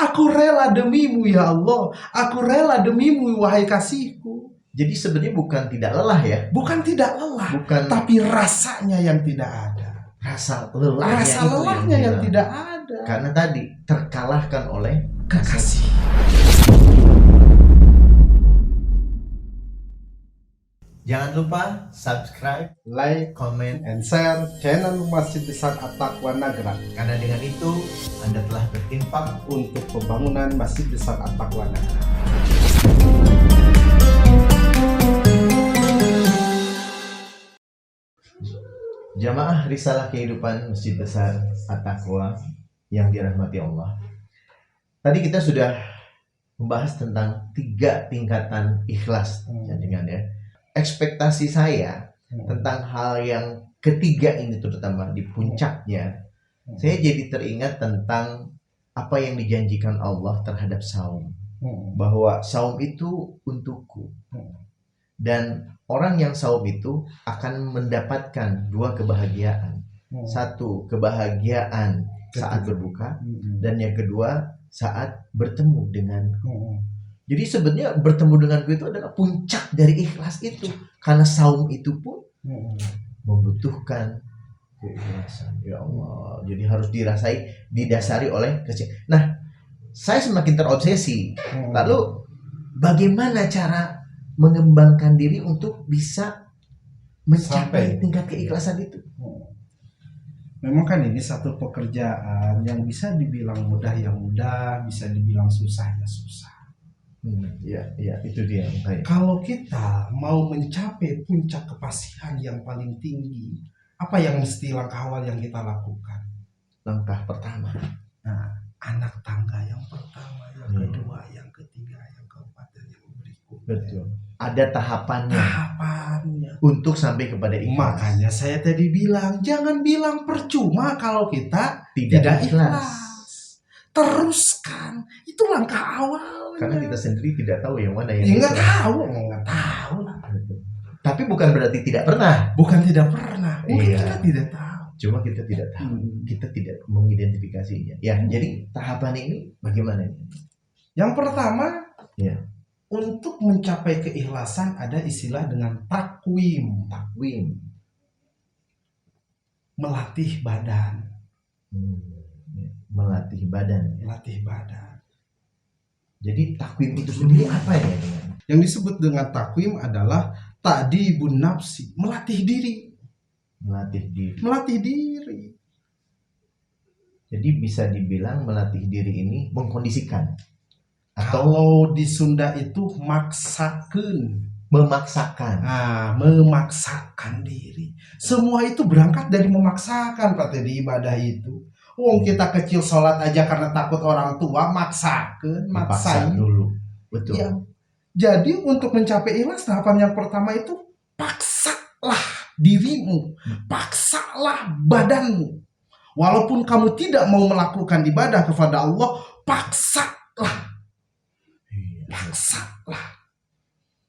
Aku rela demimu ya Allah. Aku rela demimu wahai kasihku. Jadi sebenarnya bukan tidak lelah ya. Bukan tidak lelah. Bukan. Tapi rasanya yang tidak ada. Rasa lelahnya, Rasa lelahnya yang tidak ada. Karena tadi terkalahkan oleh kekasih. Jangan lupa subscribe, like, comment, and share channel Masjid Besar At-Taqwa Nagrak. Karena dengan itu Anda telah berinfak untuk pembangunan Masjid Besar At-Taqwa Nagrak. Jamaah Risalah Kehidupan Masjid Besar At-Taqwa yang dirahmati Allah. Tadi kita sudah membahas tentang 3 tingkatan ikhlas, jangan ya. Ekspektasi saya tentang hal yang ketiga ini, terutama di puncaknya, saya jadi teringat tentang apa yang dijanjikan Allah terhadap saum, bahwa saum itu untukku, dan orang yang saum itu akan mendapatkan 2 kebahagiaan. 1, kebahagiaan saat berbuka, dan yang kedua saat bertemu denganku. Jadi sebenarnya bertemu denganku itu adalah puncak dari ikhlas itu. Karena saum itu pun membutuhkan keikhlasan. Ya Allah. Jadi harus didasari oleh kecil. Nah, saya semakin terobsesi. Lalu bagaimana cara mengembangkan diri untuk bisa mencapai tingkat keikhlasan itu? Memang kan ini satu pekerjaan yang bisa dibilang mudah ya mudah, bisa dibilang susah ya susah. Ya, itu dia. Kalau kita mau mencapai puncak kepastian yang paling tinggi, apa yang mesti langkah awal yang kita lakukan? Langkah pertama, anak tangga yang pertama, yang kedua, yang ketiga, yang keempat, dan yang berikutnya. Betul. Ada tahapannya. Tahapannya. Untuk sampai kepada ikhlas. Makanya saya tadi bilang, jangan bilang percuma kalau kita tidak ikhlas. Teruskan, itu langkah awal. Karena kita sendiri tidak tahu yang mana yang nggak tahu lah. Tapi bukan berarti tidak pernah. Bukan tidak pernah. Mungkin kita tidak tahu. Cuma kita tidak tahu. Kita tidak mengidentifikasinya. Ya, jadi tahapan ini bagaimana? Yang pertama, untuk mencapai keikhlasan ada istilah dengan takwim. Melatih badan. Melatih badan. Jadi takwim itu sendiri apa ya? Yang disebut dengan takwim adalah ta'dibun nafsi, melatih diri. Jadi bisa dibilang melatih diri ini mengkondisikan. Kalau di Sunda itu memaksakan diri. Semua itu berangkat dari memaksakan, Pak, di ibadah itu. Wong kita kecil sholat aja karena takut orang tua, maksain dulu. Betul. Ya. Jadi untuk mencapai ikhlas, tahapan yang pertama itu paksalah dirimu, paksalah badanmu. Walaupun kamu tidak mau melakukan ibadah kepada Allah, paksalah.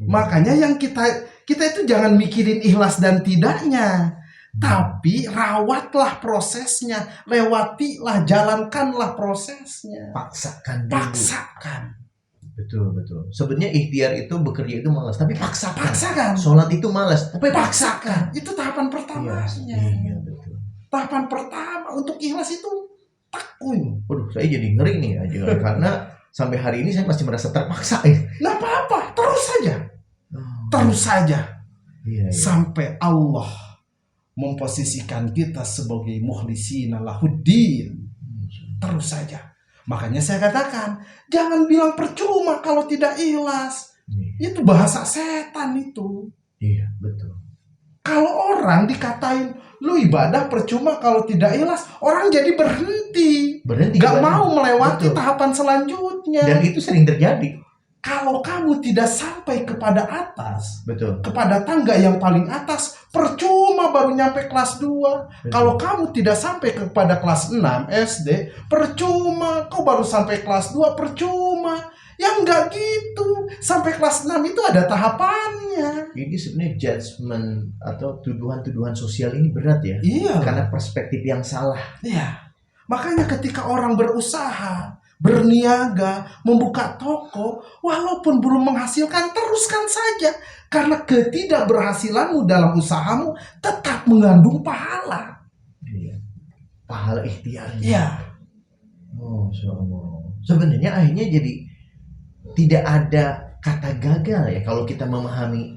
Makanya yang kita itu jangan mikirin ikhlas dan tidaknya, tapi rawatlah prosesnya, lewatilah, jalankanlah prosesnya. Paksakan. Betul. Sebenarnya ikhtiar itu, bekerja itu malas, tapi paksakan. Sholat itu malas, tapi paksakan. Itu tahapan pertamanya. Iya, betul. Tahapan pertama untuk ikhlas itu takwim. Waduh, saya jadi ngeri nih aja karena sampai hari ini saya masih merasa terpaksa ya. Nggak apa-apa, terus saja. Iya. Sampai Allah memposisikan kita sebagai mukhlisina lahuddin. Terus saja. Makanya saya katakan, jangan bilang percuma kalau tidak ikhlas. Itu bahasa setan itu. Iya, betul. Kalau orang dikatain, lu ibadah percuma kalau tidak ikhlas, orang jadi berhenti. Gak mau melewati tahapan selanjutnya. Dan itu sering terjadi. Kalau kamu tidak sampai kepada atas, betul, kepada tangga yang paling atas, percuma baru nyampe kelas 2. Kalau kamu tidak sampai kepada kelas 6 SD, percuma. Kau baru sampai kelas 2, percuma. Ya enggak gitu. Sampai kelas 6 itu ada tahapannya. Ini sebenarnya judgement atau tuduhan-tuduhan sosial ini berat ya. Iya. Karena perspektif yang salah. Iya. Makanya ketika orang berusaha berniaga, membuka toko, walaupun belum menghasilkan, teruskan saja. Karena ketidakberhasilanmu dalam usahamu tetap mengandung pahala. Iya. Pahala ikhtiarnya. Ya, Oh, sebenarnya akhirnya jadi tidak ada kata gagal ya kalau kita memahami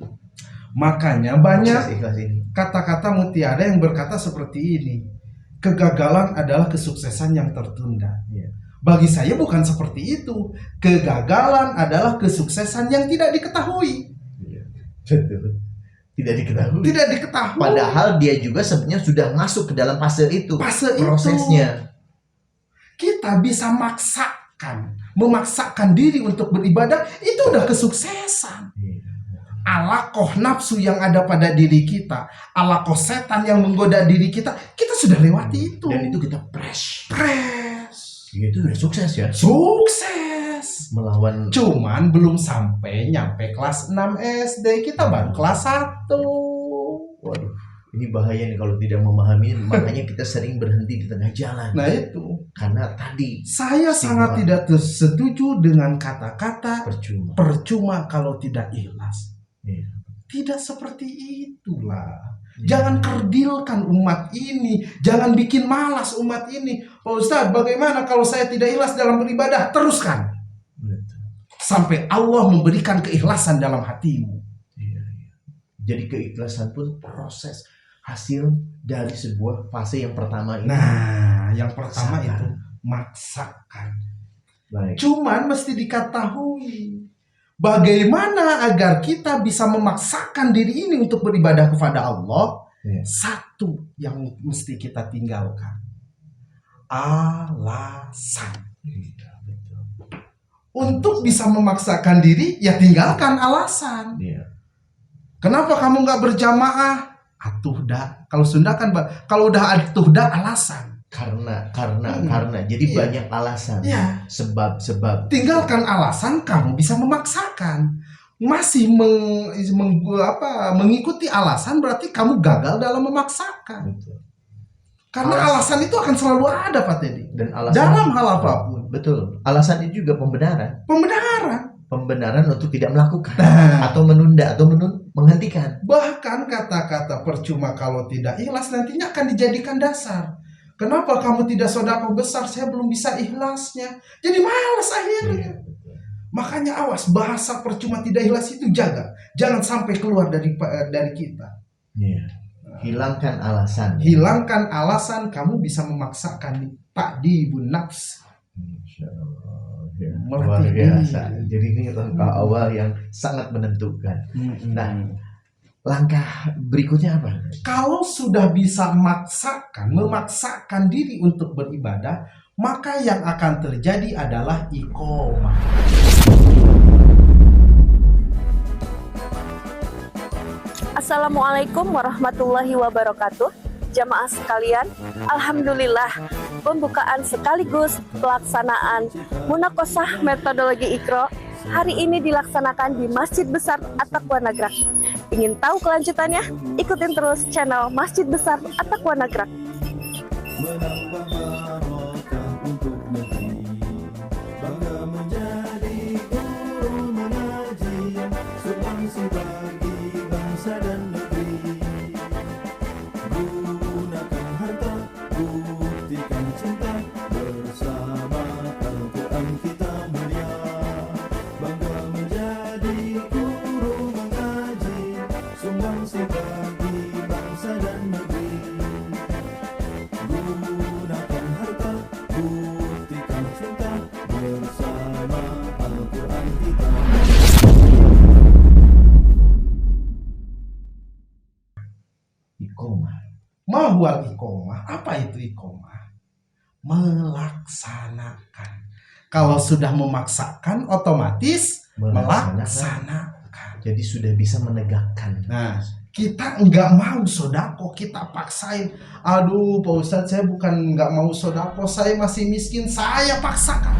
makanya banyak proses ikhlas ini. kata-kata mutiara yang berkata seperti ini. Kegagalan adalah kesuksesan yang tertunda. Iya. Bagi saya bukan seperti itu. Kegagalan adalah kesuksesan yang tidak diketahui. Iya. Betul. Tidak diketahui. Tidak diketahui. Padahal dia juga sebenarnya sudah masuk ke dalam fase itu. Fase prosesnya. Kita bisa memaksakan diri untuk beribadah, itu udah kesuksesan. Alakoh nafsu yang ada pada diri kita, alakoh setan yang menggoda diri kita sudah lewati itu. Dan itu kita press. Itu udah sukses ya. Sukses. Melawan. Cuman belum sampai nyampe kelas 6 SD, kita baru kelas 1. Waduh, ini bahaya nih kalau tidak memahami. Makanya kita sering berhenti di tengah jalan. Nah itu. Karena tadi Saya sangat tidak setuju dengan kata-kata percuma kalau tidak ikhlas. Iya. Tidak seperti itulah. Jangan kerdilkan umat ini. Jangan bikin malas umat ini. Pak Ustadz, bagaimana kalau saya tidak ikhlas dalam beribadah? Teruskan. Sampai Allah memberikan keikhlasan dalam hatimu. Iya. Jadi keikhlasan pun proses hasil dari sebuah fase yang pertama ini. Nah, yang pertama Maksakan. itu maksakan. Baik. Cuman mesti diketahui bagaimana agar kita bisa memaksakan diri ini untuk beribadah kepada Allah. Iya. Satu yang mesti kita tinggalkan, alasan. Iya, betul. Untuk bisa memaksakan diri, ya tinggalkan alasan. Iya. Kenapa kamu nggak berjamaah? Atuh dah. Kalau Sunda kan, kalau udah atuh dah alasan. Karena. Jadi Iya. banyak alasan. Ya, Sebab. tinggalkan alasan, kamu bisa memaksakan. Masih mengikuti alasan berarti kamu gagal dalam memaksakan. Betul. Karena alasan itu akan selalu ada, Pak Teddy. Dan alasan Dalam hal apapun. Betul. Alasan itu juga pembenaran. Pembenaran untuk tidak melakukan atau menunda atau menghentikan. Bahkan kata-kata percuma kalau tidak ikhlas nantinya akan dijadikan dasar. Kenapa kamu tidak sedekah besar? Saya belum bisa ikhlasnya. Jadi malas akhirnya. Makanya awas, bahasa percuma tidak ikhlas itu jaga. Jangan sampai keluar dari kita. Iya. Hilangkan alasan. Hilangkan alasan, kamu bisa memaksakan ta'dibun nafs. Ya, Melatih luar biasa. diri. Jadi ini langkah awal yang sangat menentukan. Nah, langkah berikutnya apa? Kalau sudah bisa memaksakan diri untuk beribadah, maka yang akan terjadi adalah iqomah. Assalamualaikum warahmatullahi wabarakatuh. Jamaah sekalian, alhamdulillah pembukaan sekaligus pelaksanaan munakosah metodologi Iqra hari ini dilaksanakan di Masjid Besar At-Taqwa Nagrak. Ingin tahu kelanjutannya? Ikutin terus channel Masjid Besar At-Taqwa Nagrak. Menambah barokah untuk negeri, bangga menjadi guru mengaji, sumbangsih bagi bangsa dan negeri. Gunakan harta, buktikan cinta, bersama Al-Quran kita mulia. Bangga menjadi guru mengaji, sumbangsih bagi bangsa dan negeri. Gunakan harta, buktikan cinta, bersama Al-Quran kita. Iqomah. Mahwal iqomah. Apa itu iqomah? Melaksanakan. Kalau sudah memaksakan, otomatis melaksanakan. Jadi sudah bisa menegakkan. Nah, kita nggak mau sodako, kita paksain. Aduh, Pak Ustadz, saya bukan nggak mau sodako, saya masih miskin, saya paksakan.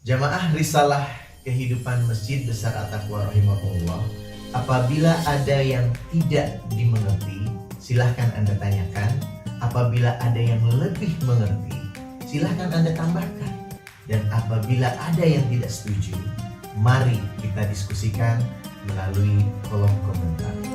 Jamaah risalah kehidupan Masjid Besar At-Taqwa rahimahullah. Apabila ada yang tidak dimengerti, silahkan Anda tanyakan Apabila ada yang lebih mengerti, silahkan Anda tambahkan. Dan apabila ada yang tidak setuju, mari kita diskusikan melalui kolom komentar.